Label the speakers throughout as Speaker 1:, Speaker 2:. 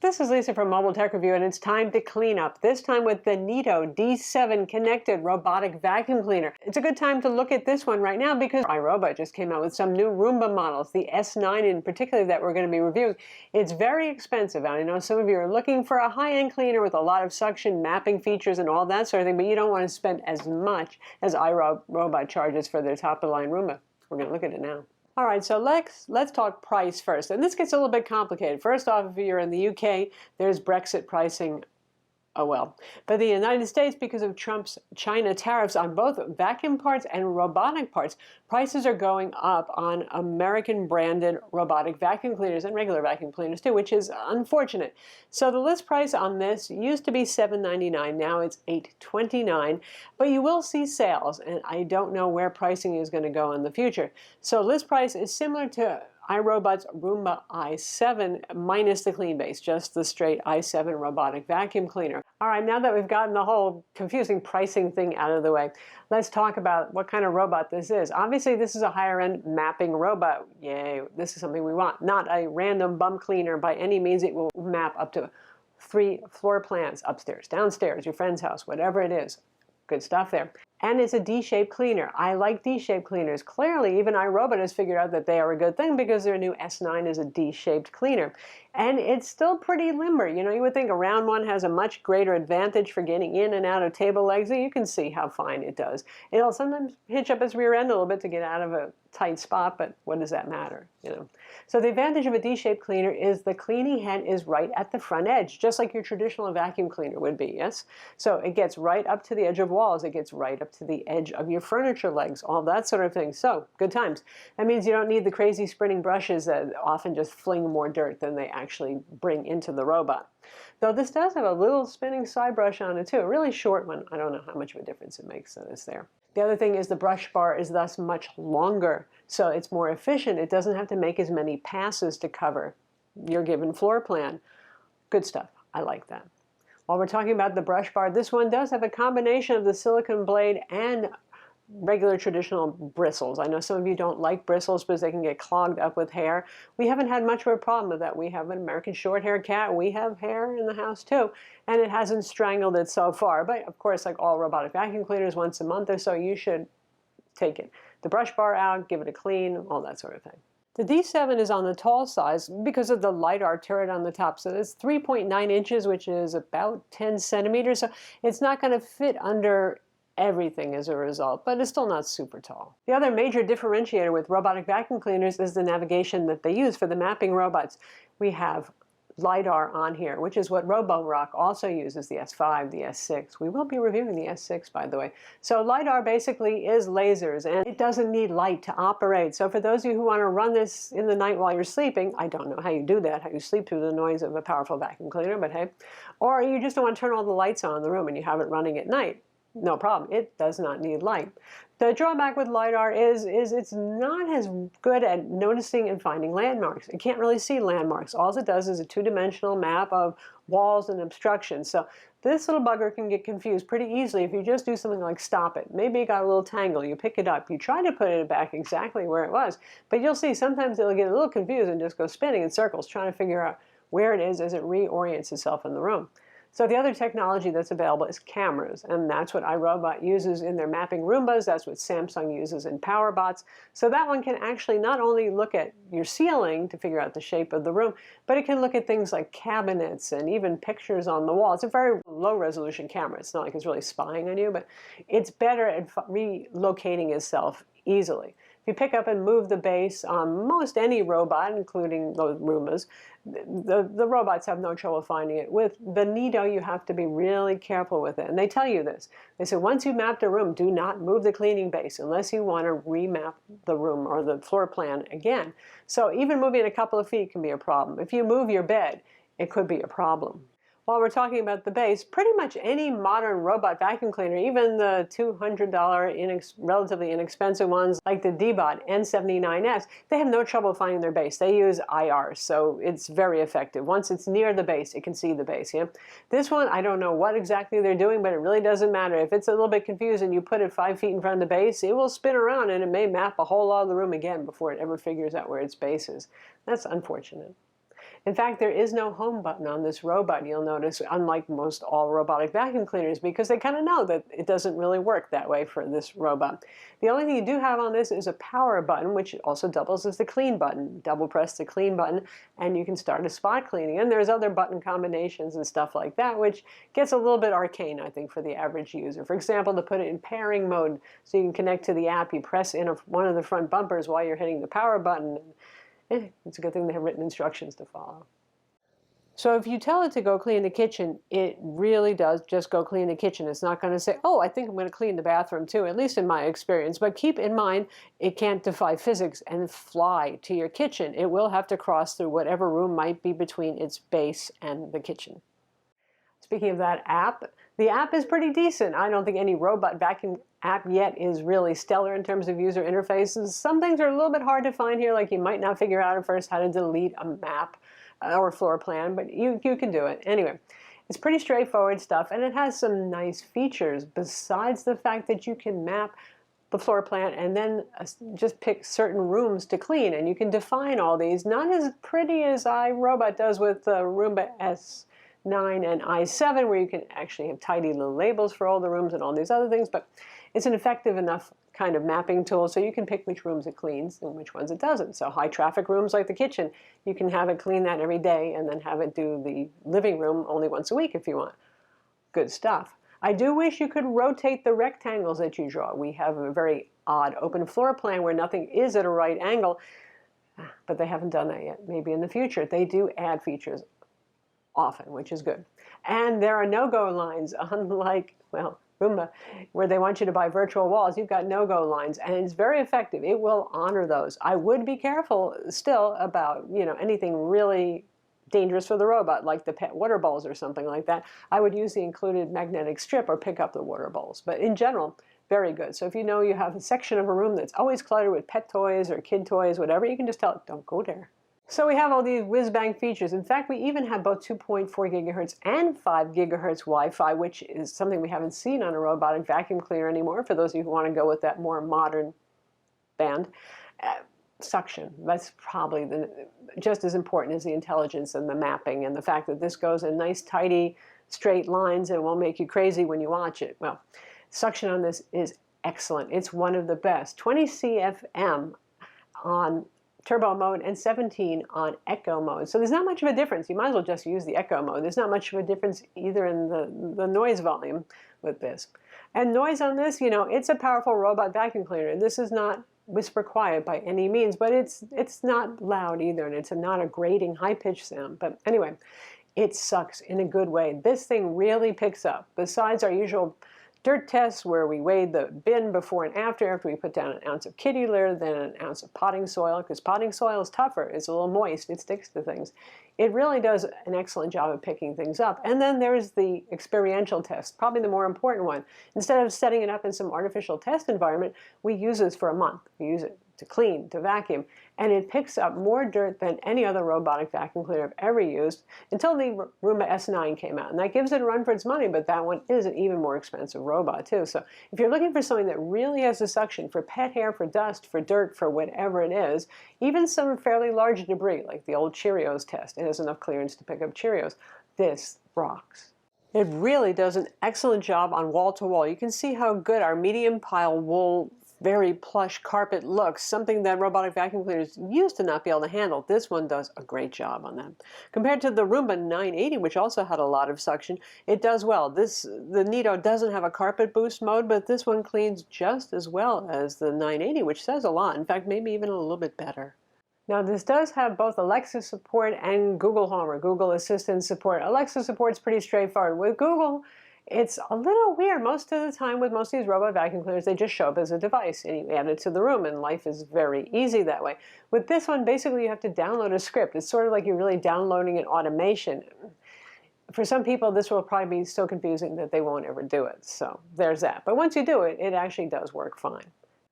Speaker 1: This is Lisa from Mobile Tech Review, and it's time to clean up, this time with the Neato D7 connected robotic vacuum cleaner. It's a good time to look at this one right now because iRobot just came out with some new Roomba models, the S9 in particular that we're going to be reviewing. It's very expensive, and I know some of you are looking for a high-end cleaner with a lot of suction mapping features and all that sort of thing, but you don't want to spend as much as iRobot charges for their top-of-the-line Roomba. We're going to look at it now. All right, so let's talk price first. And this gets a little bit complicated. First off, if you're in the UK, there's Brexit pricing. Oh well. But the United States, because of Trump's China tariffs on both vacuum parts and robotic parts, prices are going up on American branded robotic vacuum cleaners and regular vacuum cleaners too, which is unfortunate. So the list price on this used to be $7.99, now it's $8.29, but you will see sales, and I don't know where pricing is going to go in the future. So list price is similar to iRobot's Roomba i7 minus the clean base, just the straight i7 robotic vacuum cleaner. All right, now that we've gotten the whole confusing pricing thing out of the way, let's talk about what kind of robot this is. Obviously, this is a higher-end mapping robot. Yay, this is something we want. Not a random bum cleaner by any means. It will map up to 3 floor plans, upstairs, downstairs, your friend's house, whatever it is. Good stuff there. And it's a D-shaped cleaner. I like D-shaped cleaners. Clearly, even iRobot has figured out that they are a good thing because their new S9 is a D-shaped cleaner. And it's still pretty limber. You know, you would think a round one has a much greater advantage for getting in and out of table legs. You can see how fine it does. It'll sometimes hitch up its rear end a little bit to get out of a tight spot, but what does that matter, you know? So the advantage of a D-shaped cleaner is the cleaning head is right at the front edge, just like your traditional vacuum cleaner would be, yes? So it gets right up to the edge of walls. It gets right up to the edge of your furniture legs, all that sort of thing. So good times. That means you don't need the crazy sprinting brushes that often just fling more dirt than they actually bring into the robot. Though this does have a little spinning side brush on it too, a really short one. I don't know how much of a difference it makes that it's there. The other thing is the brush bar is thus much longer, so it's more efficient. It doesn't have to make as many passes to cover your given floor plan. Good stuff. I like that. While we're talking about the brush bar, this one does have a combination of the silicone blade and regular traditional bristles. I know some of you don't like bristles because they can get clogged up with hair. We haven't had much of a problem with that. We have an American short-haired cat. We have hair in the house too, and it hasn't strangled it so far. But of course, like all robotic vacuum cleaners, once a month or so, you should take the brush bar out, give it a clean, all that sort of thing. The D7 is on the tall size because of the LiDAR turret on the top. So it's 3.9 inches, which is about 10 centimeters. So it's not going to fit under everything as a result, but it's still not super tall. The other major differentiator with robotic vacuum cleaners is the navigation that they use for the mapping robots. We have LiDAR on here, which is what Roborock also uses, the S5, the S6. We will be reviewing the S6, by the way. So LiDAR basically is lasers, and it doesn't need light to operate. So for those of you who want to run this in the night while you're sleeping, I don't know how you do that, how you sleep through the noise of a powerful vacuum cleaner, but hey. Or you just don't want to turn all the lights on in the room and you have it running at night. No problem. It does not need light. The drawback with LiDAR is it's not as good at noticing and finding landmarks. It can't really see landmarks. All it does is a two-dimensional map of walls and obstructions. So this little bugger can get confused pretty easily if you just do something like stop it. Maybe it got a little tangle. You pick it up. You try to put it back exactly where it was. But you'll see sometimes it'll get a little confused and just go spinning in circles trying to figure out where it is as it reorients itself in the room. So the other technology that's available is cameras, and that's what iRobot uses in their mapping Roombas. That's what Samsung uses in PowerBots. So that one can actually not only look at your ceiling to figure out the shape of the room, but it can look at things like cabinets and even pictures on the wall. It's a very low-resolution camera. It's not like it's really spying on you, but it's better at relocating itself easily. If you pick up and move the base on most any robot, including those Roombas, the robots have no trouble finding it. With the Neato, you have to be really careful with it. And they tell you this. They say, once you've mapped a room, do not move the cleaning base unless you want to remap the room or the floor plan again. So even moving a couple of feet can be a problem. If you move your bed, it could be a problem. While we're talking about the base, pretty much any modern robot vacuum cleaner, even the $200 relatively inexpensive ones like the D-Bot N79S, they have no trouble finding their base. They use IR, so it's very effective. Once it's near the base, it can see the base. Yeah? This one, I don't know what exactly they're doing, but it really doesn't matter. If it's a little bit confused and you put it 5 feet in front of the base, it will spin around and it may map a whole lot of the room again before it ever figures out where its base is. That's unfortunate. In fact, there is no home button on this robot, you'll notice, unlike most all robotic vacuum cleaners, because they kind of know that it doesn't really work that way for this robot. The only thing you do have on this is a power button, which also doubles as the clean button. Double press the clean button, and you can start a spot cleaning. And there's other button combinations and stuff like that, which gets a little bit arcane, I think, for the average user. For example, to put it in pairing mode, so you can connect to the app, you press in one of the front bumpers while you're hitting the power button. It's a good thing they have written instructions to follow. So if you tell it to go clean the kitchen, it really does just go clean the kitchen. It's not going to say, oh, I think I'm going to clean the bathroom too, at least in my experience. But keep in mind, it can't defy physics and fly to your kitchen. It will have to cross through whatever room might be between its base and the kitchen. Speaking of that app, the app is pretty decent. I don't think any robot vacuum app yet is really stellar in terms of user interfaces. Some things are a little bit hard to find here, like you might not figure out at first how to delete a map or floor plan, but you can do it. Anyway, it's pretty straightforward stuff, and it has some nice features besides the fact that you can map the floor plan and then just pick certain rooms to clean, and you can define all these. Not as pretty as iRobot does with the Roomba S9 and i7, where you can actually have tidy little labels for all the rooms and all these other things, but it's an effective enough kind of mapping tool so you can pick which rooms it cleans and which ones it doesn't. So high traffic rooms like the kitchen, you can have it clean that every day and then have it do the living room only once a week if you want. Good stuff. I do wish you could rotate the rectangles that you draw. We have a very odd open floor plan where nothing is at a right angle, but they haven't done that yet. Maybe in the future. They do add features often, which is good. And there are no-go lines, unlike, well, Roomba, where they want you to buy virtual walls. You've got no-go lines, and it's very effective. It will honor those. I would be careful still about, anything really dangerous for the robot, like the pet water bowls or something like that. I would use the included magnetic strip or pick up the water bowls. But in general, very good. So if you know you have a section of a room that's always cluttered with pet toys or kid toys, whatever, you can just tell it, don't go there. So we have all these whiz-bang features. In fact, we even have both 2.4 gigahertz and 5 gigahertz Wi-Fi, which is something we haven't seen on a robotic vacuum cleaner anymore, for those of you who want to go with that more modern band. Suction, that's probably just as important as the intelligence and the mapping and the fact that this goes in nice, tidy, straight lines and won't make you crazy when you watch it. Well, suction on this is excellent. It's one of the best. 20 CFM on turbo mode and 17 on echo mode. So there's not much of a difference. You might as well just use the echo mode. There's not much of a difference either in the noise volume with this. And noise on this, it's a powerful robot vacuum cleaner. This is not whisper quiet by any means, but it's not loud either, and it's not a grating high-pitched sound. But anyway, it sucks in a good way. This thing really picks up. Besides our usual dirt tests where we weighed the bin before and after we put down an ounce of kitty litter, then an ounce of potting soil, because potting soil is tougher. It's a little moist. It sticks to things. It really does an excellent job of picking things up. And then there's the experiential test, probably the more important one. Instead of setting it up in some artificial test environment, we use this for a month. We use it to clean, to vacuum, and it picks up more dirt than any other robotic vacuum cleaner I've ever used until the Roomba S9 came out. And that gives it a run for its money, but that one is an even more expensive robot too. So if you're looking for something that really has a suction for pet hair, for dust, for dirt, for whatever it is, even some fairly large debris, like the old Cheerios test, it has enough clearance to pick up Cheerios, this rocks. It really does an excellent job on wall-to-wall. You can see how good our medium pile wool, very plush carpet looks, something that robotic vacuum cleaners used to not be able to handle. This one does a great job on that. Compared to the Roomba 980, which also had a lot of suction, it does well. The Neato doesn't have a carpet boost mode, but this one cleans just as well as the 980, which says a lot. In fact, maybe even a little bit better. Now, this does have both Alexa support and Google Home or Google Assistant support. Alexa support's pretty straightforward. With Google, it's a little weird. Most of the time with most of these robot vacuum cleaners, they just show up as a device and you add it to the room, and life is very easy that way. With this one, basically you have to download a script. It's sort of like you're really downloading an automation. For some people, this will probably be so confusing that they won't ever do it. So there's that. But once you do it, it actually does work fine.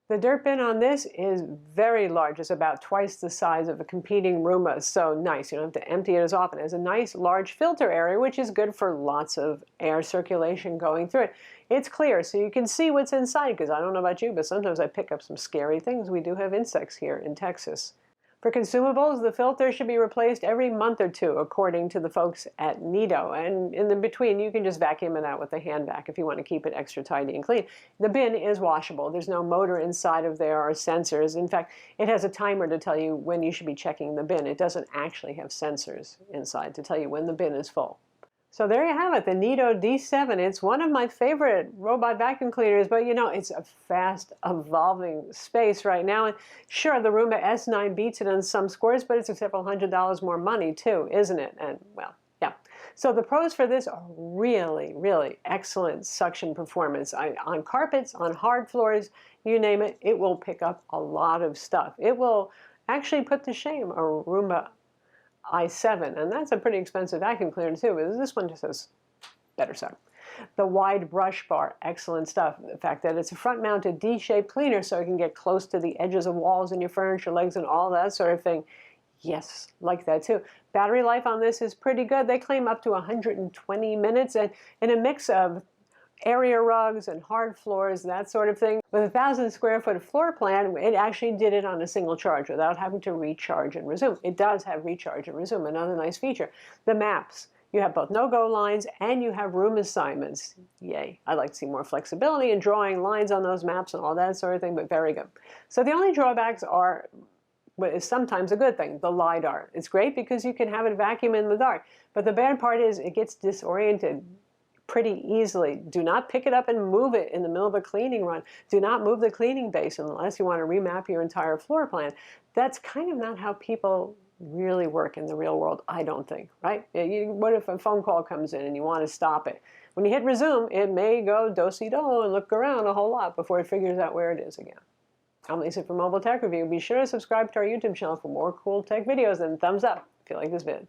Speaker 1: The dirt bin on this is very large. It's about twice the size of a competing Roomba. So nice. You don't have to empty it as often. It has a nice large filter area, which is good for lots of air circulation going through it. It's clear, so you can see what's inside, because I don't know about you, but sometimes I pick up some scary things. We do have insects here in Texas. For consumables, the filter should be replaced every month or two, according to the folks at Neato. And in the between, you can just vacuum it out with a hand vac if you want to keep it extra tidy and clean. The bin is washable. There's no motor inside of there or sensors. In fact, it has a timer to tell you when you should be checking the bin. It doesn't actually have sensors inside to tell you when the bin is full. So there you have it, the Neato D7. It's one of my favorite robot vacuum cleaners, but you know, it's a fast evolving space right now. And sure, the Roomba S9 beats it on some scores, but it's several $100s more money too, isn't it? And well, yeah. So the pros for this are really, really excellent suction performance. On carpets, on hard floors, you name it, it will pick up a lot of stuff. It will actually put to shame a Roomba i7, and that's a pretty expensive vacuum cleaner too, but this one just has better suck. The wide brush bar, excellent stuff. The fact that it's a front-mounted D-shaped cleaner so it can get close to the edges of walls and your furniture legs and all that sort of thing. Yes, like that too. Battery life on this is pretty good. They claim up to 120 minutes, and in a mix of area rugs and hard floors, that sort of thing. With a 1,000 square foot floor plan, it actually did it on a single charge without having to recharge and resume. It does have recharge and resume, another nice feature. The maps, you have both no-go lines and you have room assignments. Yay. I'd like to see more flexibility in drawing lines on those maps and all that sort of thing, but very good. So the only drawbacks are, what is sometimes a good thing, the LiDAR. It's great because you can have it vacuum in the dark, but the bad part is it gets disoriented pretty easily. Do not pick it up and move it in the middle of a cleaning run. Do not move the cleaning basin unless you want to remap your entire floor plan. That's kind of not how people really work in the real world, I don't think, right? What if a phone call comes in and you want to stop it? When you hit resume, it may go do-si-do and look around a whole lot before it figures out where it is again. I'm Lisa from Mobile Tech Review. Be sure to subscribe to our YouTube channel for more cool tech videos, and thumbs up if you like this vid.